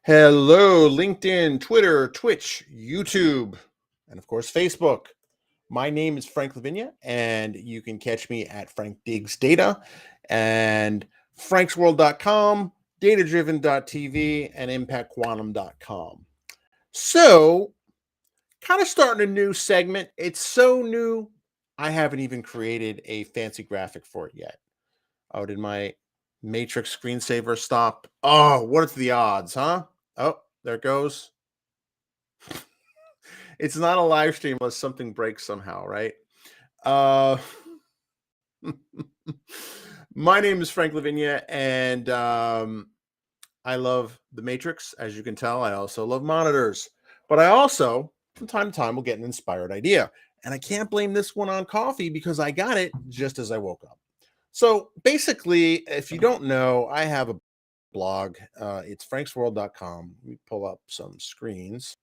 Hello, LinkedIn, Twitter, Twitch, YouTube, and of course, Facebook. My name is Frank Lavinia, and you can catch me at Frank Digs Data and franksworld.com, datadriven.tv, and impactquantum.com. So, kind of starting a new segment. It's so new, I haven't even created a fancy graphic for it yet. Oh, did my Matrix screensaver stop? Oh, what are the odds, huh? Oh, there it goes. It's not a live stream unless something breaks somehow, right? Uh, my name is Frank Lavinia, and I love the Matrix. As you can tell, I also love monitors, but I also, from time to time, will get an inspired idea. And I can't blame this one on coffee because I got it just as I woke up. So basically, if you don't know, I have a blog. It's franksworld.com. Let me pull up some screens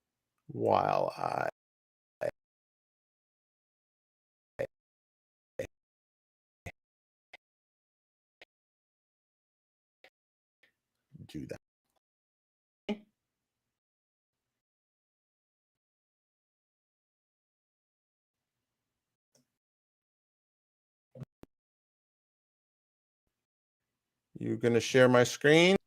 while I do that. You're going to share my screen?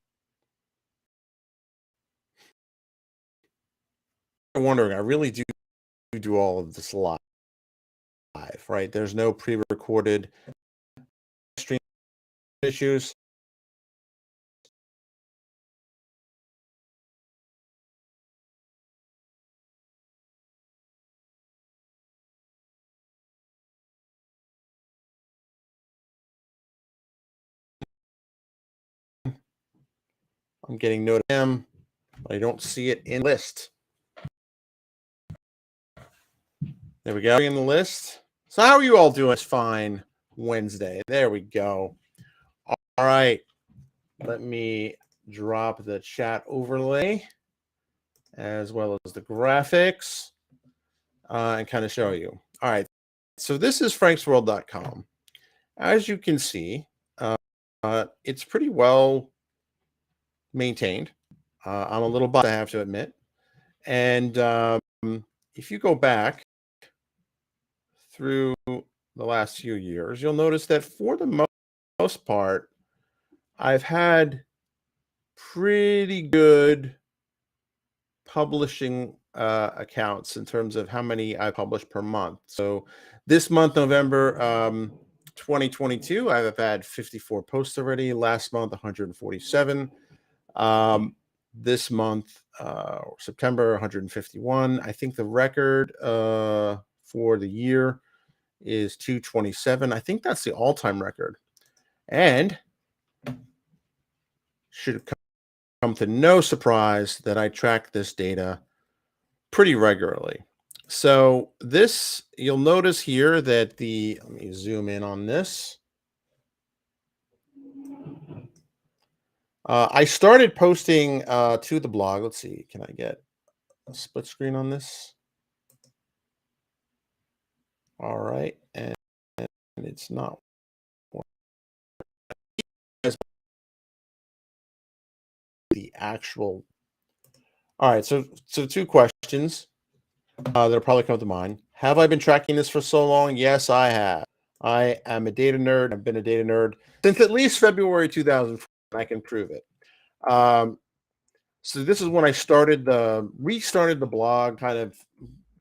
I'm wondering, I really do all of this live, right? There's no pre-recorded stream issues. I'm getting notified, but I don't see it in the list. There we go. In the list. So how are you all doing? It's fine. Wednesday. There we go. All right. Let me drop the chat overlay as well as the graphics and kind of show you. All right. So this is franksworld.com. As you can see, it's pretty well maintained. I'm a little biased, I have to admit. And if you go back through the last few years, you'll notice that for the most part, I've had pretty good publishing accounts in terms of how many I publish per month. So this month, November 2022, I've had 54 posts already. Last month, 147. This month, September, 151. I think the record for the year is 227. I think that's the all-time record. And should have come to no surprise that I track this data pretty regularly. So this, you'll notice here that let me zoom in on this. I started posting to the blog. Let's see, can I get a split screen on this? All right, and it's not the actual. All right, so two questions that'll probably come to mind. Have I been tracking this for so long? Yes, I have. I am a data nerd. I've been a data nerd since at least February 2004. I can prove it. So this is when I restarted the blog, kind of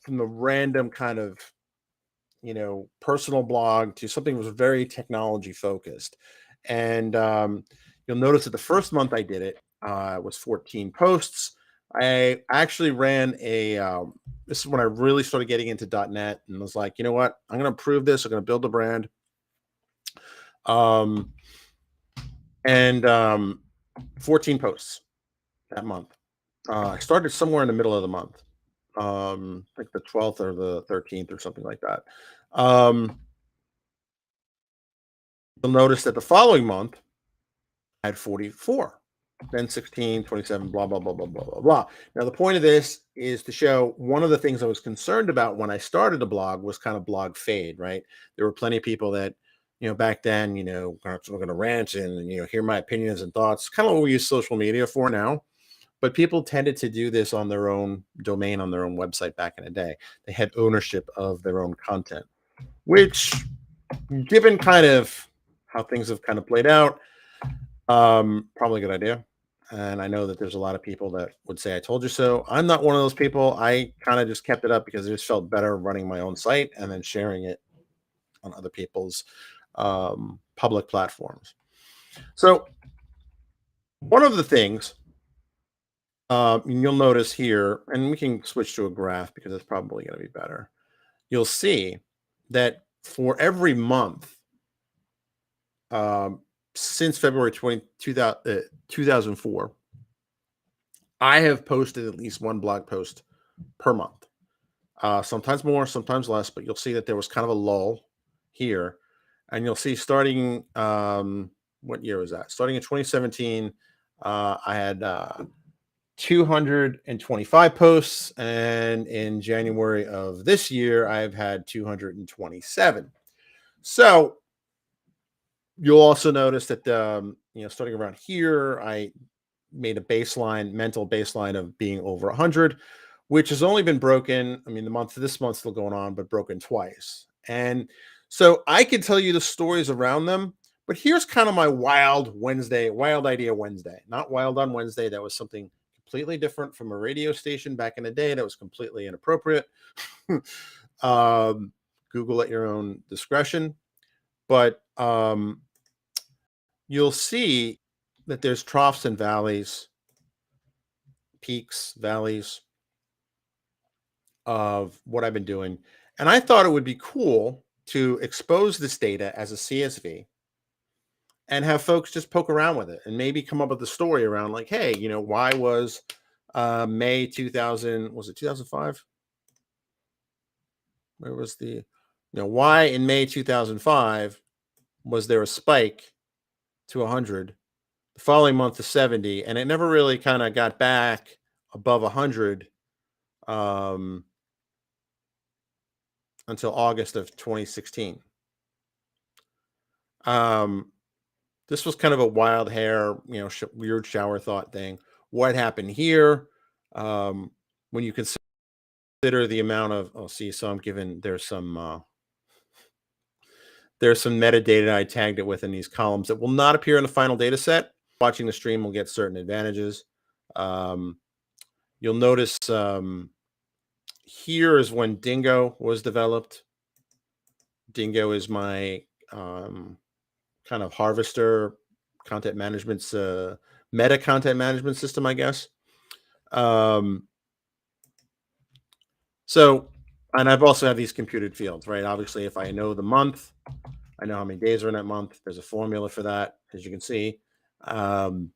from the random kind of personal blog to something that was very technology focused. And you'll notice that the first month I did it was 14 posts. I actually ran this is when I really started getting into .NET and was like, you know what, I'm going to improve this. I'm going to build a brand. And 14 posts that month. I started somewhere in the middle of the month, like the 12th or the 13th or something like that. You'll notice that the following month I had 44, then 16, 27, blah, blah, blah, blah, blah, blah, blah. Now, the point of this is to show one of the things I was concerned about when I started the blog was kind of blog fade, right? There were plenty of people that, back then, we're going to rant and, hear my opinions and thoughts, kind of what we use social media for now. but people tended to do this on their own domain, on their own website back in the day. They had ownership of their own content, which, given kind of how things have kind of played out, probably a good idea. And I know that there's a lot of people that would say I told you so. I'm not one of those people. I kind of just kept it up because it just felt better running my own site and then sharing it on other people's public platforms. So one of the things you'll notice here, and we can switch to a graph because it's probably going to be better. You'll see that for every month since February 2004, I have posted at least one blog post per month. Sometimes more, sometimes less, but you'll see that there was kind of a lull here. And you'll see starting, what year was that? Starting in 2017, I had 225 posts. And in January of this year, I've had 227. So you'll also notice that, starting around here, I made a mental baseline of being over 100, which has only been broken. I mean, this month's still going on, but broken twice. And so I could tell you the stories around them, but here's kind of my wild idea Wednesday, not wild on Wednesday. That was something completely different from a radio station back in the day. That was completely inappropriate. Google at your own discretion. But you'll see that there's troughs and valleys, peaks, valleys of what I've been doing. And I thought it would be cool to expose this data as a CSV and have folks just poke around with it and maybe come up with a story around like, hey, why was May 2000, was it 2005? Where was why in May 2005 was there a spike to 100, the following month to 70, and it never really kind of got back above 100 until August of 2016. This was kind of a wild hair, weird shower thought thing. What happened here? When you consider the amount of, so I'm given, there's some metadata I tagged it with in these columns that will not appear in the final data set. Watching the stream will get certain advantages. You'll notice here is when Dingo was developed. Dingo is my kind of harvester content management, meta content management system, I guess. So, and I've also had these computed fields, right? Obviously, if I know the month, I know how many days are in that month. There's a formula for that, as you can see. And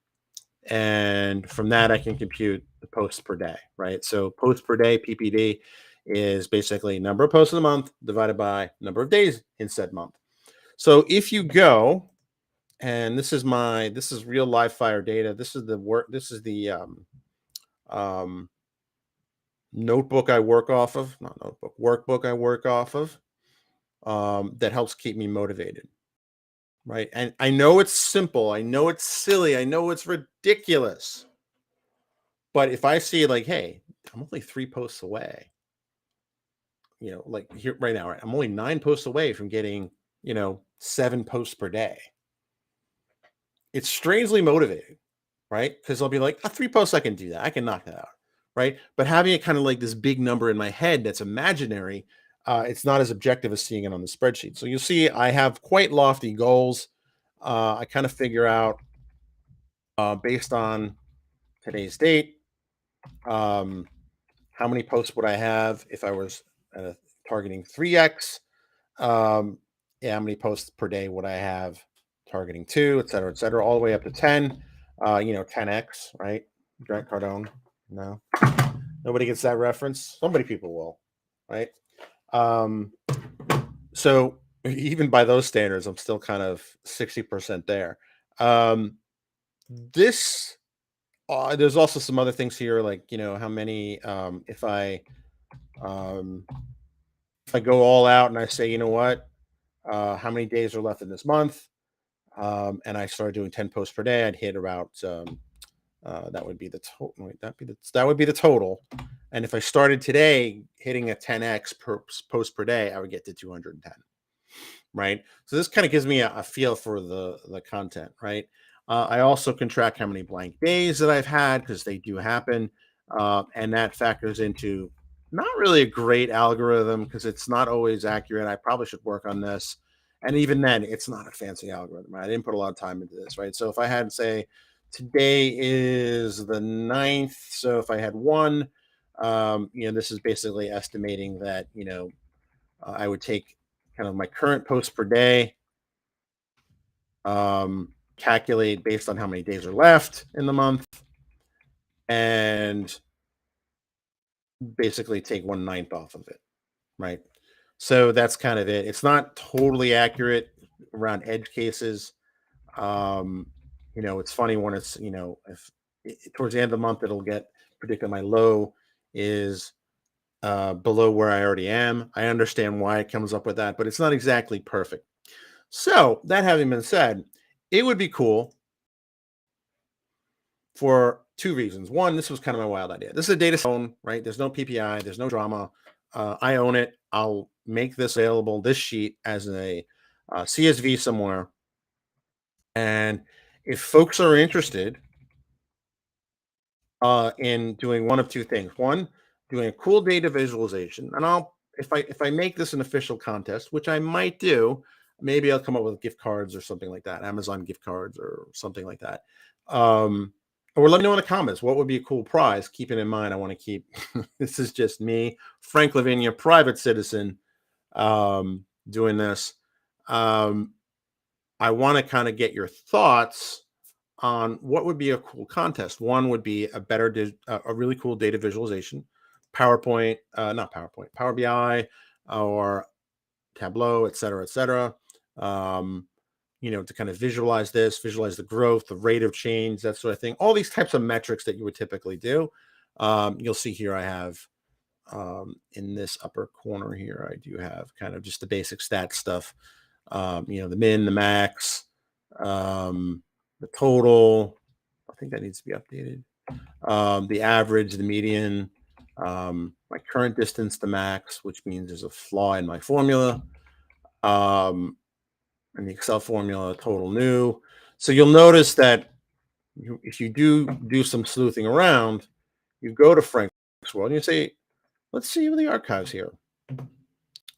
from that, I can compute the posts per day, right? So posts per day, PPD, is basically number of posts in the month divided by number of days in said month. So if you go, and this is real live fire data. This is the notebook I work off of, workbook I work off of, that helps keep me motivated. Right. And I know it's simple. I know it's silly. I know it's ridiculous. But if I see like, hey, I'm only 3 posts away, like here right now, right? I'm only 9 posts away from getting, 7 posts per day. It's strangely motivating, right? Because I'll be like, 3 posts, I can do that. I can knock that out. Right. But having it kind of like this big number in my head that's imaginary, it's not as objective as seeing it on the spreadsheet. So you'll see I have quite lofty goals. I kind of figure out based on today's date, how many posts would I have if I was targeting 3x? How many posts per day would I have targeting 2, et cetera, all the way up to 10, 10x, right? Grant Cardone. No, nobody gets that reference. Somebody people will, right? So even by those standards, I'm still kind of 60% there. There's also some other things here, like, how many, if I go all out and I say, you know what, how many days are left in this month? And I started doing 10 posts per day, I'd hit about That would be the total. That would be the total. And if I started today hitting a 10x per post per day, I would get to 210. Right. So this kind of gives me a feel for the content. Right. I also can track how many blank days that I've had because they do happen, and that factors into not really a great algorithm because it's not always accurate. I probably should work on this. And even then, it's not a fancy algorithm. Right? I didn't put a lot of time into this. Right. So if I had, say, today is the 9th. So if I had one, this is basically estimating that, I would take kind of my current posts per day, calculate based on how many days are left in the month, and basically take 1/9 off of it. Right. So that's kind of it. It's not totally accurate around edge cases. Um, it's funny when it's, if towards the end of the month, it'll get predicted my low is below where I already am. I understand why it comes up with that, but it's not exactly perfect. So, that having been said, it would be cool for two reasons. One, this was kind of my wild idea. This is a data zone, right? There's no PPI, there's no drama. I own it. I'll make this available, this sheet, as a CSV somewhere. And if folks are interested in doing one of two things, one, doing a cool data visualization, and I'll if I make this an official contest, which I might do, maybe I'll come up with gift cards or something like that, Amazon gift cards or something like that. Um, or let me know in the comments what would be a cool prize. Keeping in mind, I want to keep this is just me, Frank Lavinia, private citizen, doing this. Um, I want to kind of get your thoughts on what would be a cool contest. One would be a really cool data visualization, PowerPoint, not PowerPoint, Power BI or Tableau, et cetera, et cetera. Um, to kind of visualize the growth, the rate of change, that sort of thing. All these types of metrics that you would typically do. You'll see here I have in this upper corner here, I do have kind of just the basic stat stuff. The min, the max, the total. I think that needs to be updated. The average, the median, my current distance, the max, which means there's a flaw in my formula, and the Excel formula, total new. So you'll notice that if you do some sleuthing around, you go to Frank's World and you say, let's see the archives here.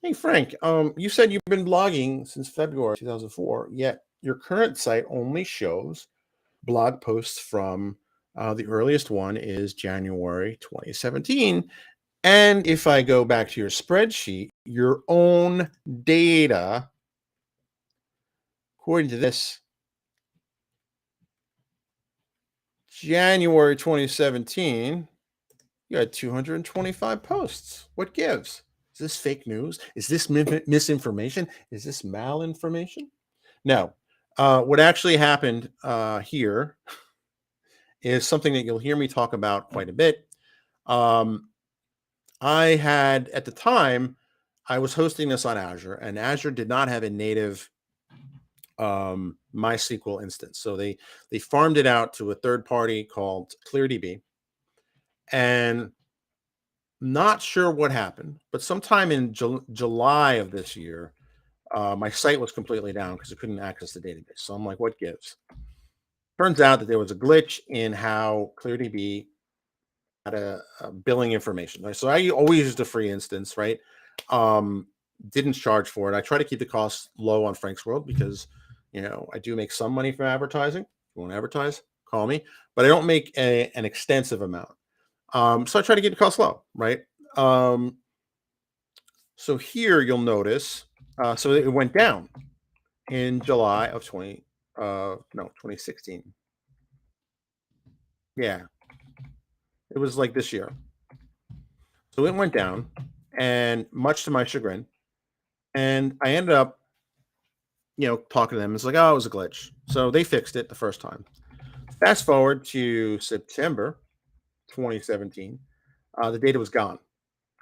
Hey Frank, you said you've been blogging since February 2004, yet your current site only shows blog posts from the earliest one is January 2017. And if I go back to your spreadsheet, your own data, according to this, January 2017, you had 225 posts. What gives? Is this fake news? Is this misinformation? Is this malinformation? No. What actually happened here is something that you'll hear me talk about quite a bit. I had, at the time, I was hosting this on Azure, and Azure did not have a native MySQL instance. So they farmed it out to a third party called ClearDB. And not sure what happened, but sometime in July of this year, my site was completely down because I couldn't access the database. So I'm like, what gives? Turns out that there was a glitch in how ClearDB had a billing information. Right? So I always used a free instance, right? Didn't charge for it. I try to keep the costs low on Frank's World because, I do make some money from advertising. If you want to advertise, call me. But I don't make an extensive amount. So I try to keep the costs low, right? So here you'll notice, so it went down in July of 2016. Yeah, it was like this year. So it went down, and much to my chagrin, and I ended up, talking to them. It's like, oh, it was a glitch. So they fixed it the first time. Fast forward to September 2017, the data was gone.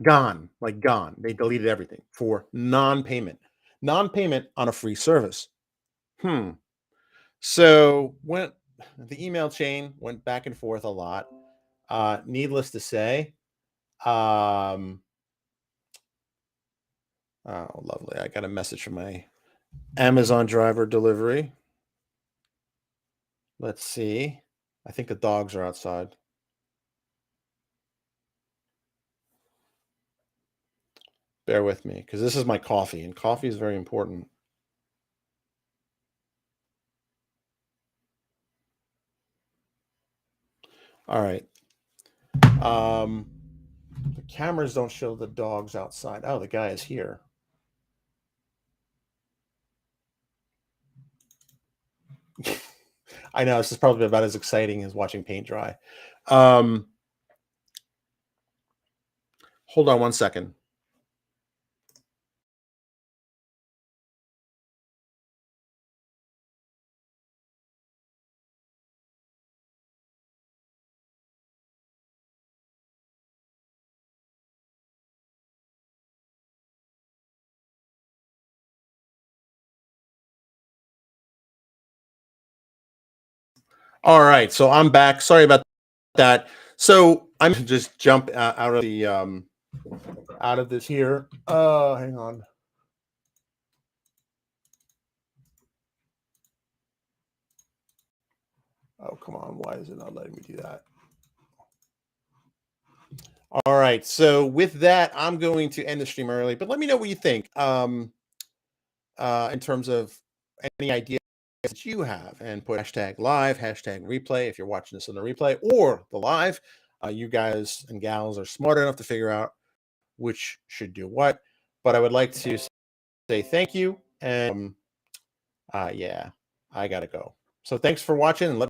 Gone, like gone. They deleted everything for non-payment. Non-payment on a free service. So the email chain went back and forth a lot. Needless to say, oh, lovely. I got a message from my Amazon driver delivery. Let's see. I think the dogs are outside. Bear with me because this is my coffee, and coffee is very important. All right. The cameras don't show the dogs outside. Oh, the guy is here. I know this is probably about as exciting as watching paint dry. Hold on one second. All right, so I'm back. Sorry about that. So I'm just jump out of the out of this here. Hang on. Oh, come on. Why is it not letting me do that? All right. So with that, I'm going to end the stream early, but let me know what you think in terms of any ideas that you have, and put hashtag live, hashtag replay if you're watching this on the replay or the live. You guys and gals are smart enough to figure out which should do what. But I would like to say thank you. And yeah, I got to go. So thanks for watching, and let